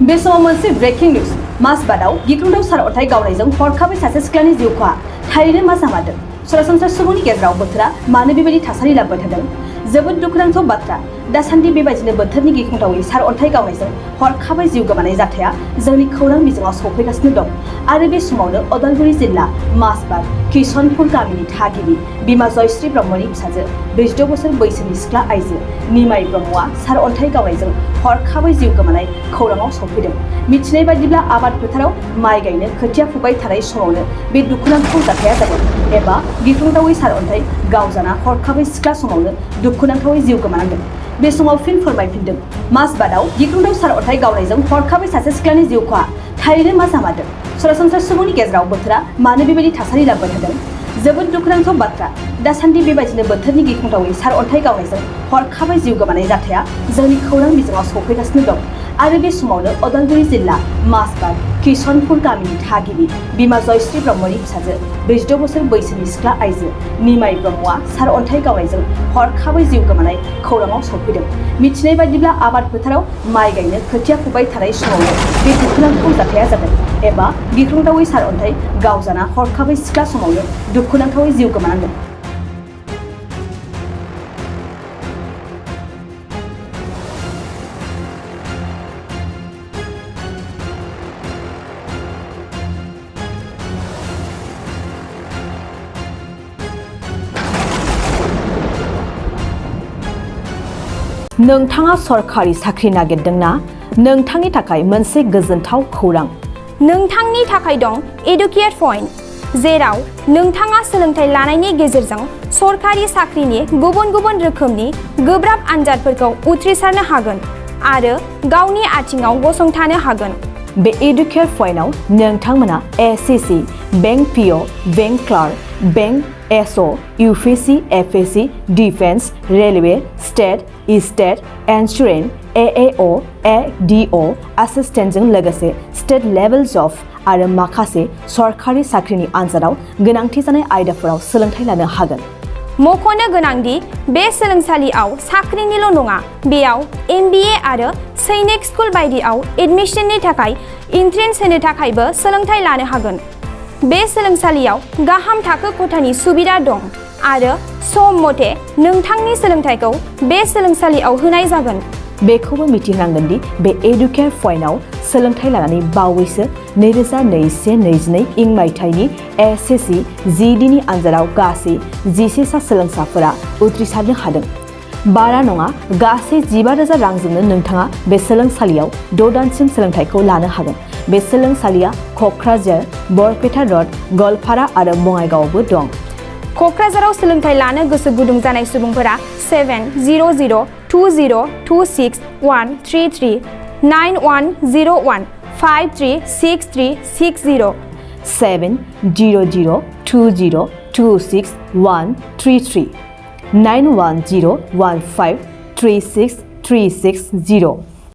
बे समाव मोनसे ब्रेकिं निउज माजबादाव गिख्रंथाव सारअन्थाइ गावनायजों हरखाबै सासे सिख्लानि जिउ खहा थारैनो मा जामारदों सरासनस्रा सुबुंनि गेजेराव बोथोरा मानो बेबायदि थासारि लाबोबाय थादों जोबोद दुखुनांथाव बाथ्रा दासान्दि बेबायदिनो बोथोरनि गिख्रंथावै सारअन्थाइ गावनायजों हरखाबै जिउ गोमानाय जाथाया जोंनि खौरां बिजोङाव सौफैगासिनो दं आरो बे समावनो अदालगुरि जिल्ला माजबाद किसनपुर गामिनि थागिबि बिमा जयश्री ब्रह्मनि फिसाजो 46 बोसोर बैसोनि सिख्ला आइजो निमाइ ब्रह्मआ सारअन्थाइ गावनायजों हरखाबै जिउ गोमानाय खौराङाव सौफैदों मिथिनाय बायदिब्ला आबाद फोथाराव माइ गायनो खोथिया फुबाय थानाय समावनो बे दुखुनांथाव जाथाया जादों एबा गिख्रंथावै सारअन्थाइ गावजाना हरखाबै सिख्ला समावनो दुखुनांथावै जिउ गोमानांदों बे समाव फिन फोरमायफिनदों माजबादाव गिख्रंथाव सारअन्थाइ गावनायजों हरखाबै सासे सिख्लानि जिउ खहा थारैनो मा जामारदों सरासनस्रा सुबुंनि गेजेराव बोथोरा मानो बेबायदि थासारि लाबोबाय थादों जोबोद दुखुनांथाव बाथ्रा दासान्दि बेबायदिनो बोथोरनि गिख्रंथावै सारअन्थाइ गावनायजों हरखाबै जिउ गोमानाय जाथाया जोंनि खौरां बिजोङाव सौफैगासिनो दं आरो बे समावनो अदालगुरि जिल्ला माजबाद किसनपुर गामिनि थागिबि बिमा जयश्री ब्रह्मनि फिसाजो 46 बोसोर बैसोनि सिख्ला आइजो निमाइ ब्रह्मआ सारअन्थाइ गावनायजों हरखाबै जिउ गोमानाय खौराङाव सौफैदों मिथिनाय बायदिब्ला आबाद फोथाराव माइ गायनो खोथिया फुबाय थानाय समावनो बे दुखुनांथाव जाथाया जादों एबा गिख्रंथावै सारअन्थाइ गावजाना हरखाबै सिख्ला समावनो दुखुनांथावै जिउ गोमानांदों नोंथाङा सरखारि साख्रि नागिरदोंना नोंथांनि थाखाय मोनसे गोजोनथाव खौरां नोंथांनि थाखाय दं एडुकेट पइन्ट जेराव नोंथाङा सोलोंथाइ लानायनि गेजेरजों सरखारि साख्रिनि गुबुन गुबुन रोखोमनि गोब्राब आनजादफोरखौ उथ्रिसारनो हागोन आरो गावनि आथिङाव गसंथानो हागोन बे एडुकेट पइन्टआव नोंथांमोना SSC bank PO bank clerk bank SO UPSC FSC defence railway state insurance AAO ADO एसिस्टेन्टजों लोगोसे स्टेट लेभेल जब आरो माखासे सरखारि साख्रिनि आनजादाव गोनांथि जानाय आयदाफोराव सोलोंथाइ लानो हागोन मख'नो गोनांदि बे सोलोंसालियाव साख्रिनिल' नङा बेयाव MBA आरो सैनिक स्कुल बायदियाव एडमिशननि थाखाय एन्ट्रेन्स होनो थाखायबो सोलोंथाइ लानो हागोन बे सोलोंसालियाव गाहाम थाखो खथानि सुबिदा दं आरो सम मथे नोंथांनि सोलोंथाइखौ बे सोलोंसालियाव होनाय जागोन बेखौबो मिथिनांगोन दि बे एडुकेट पइन्टआव सोलोंथाइ लानानै बावैसो 2021-22 इं मायथाइनि एसएससि जिडिनि आनजादाव गासै 11 सा सोलोंसाफोरा उथ्रिसारनो हादों बारा नङा गासै 15,000 रांजोंनो नोंथाङा बे सोलोंसालियाव 6 दानसिम सोलोंथाइखौ लानो हागोन बे सोलोंसालिया क'क्राझार बरपेटा रड गवालपारा आरो बङाइगावआवबो दं क'क्राझाराव सोलोंथाइ लानो गोसो गुदुं जानाय सुबुंफोरा 70020261333 9101536360 70020261333 9101536360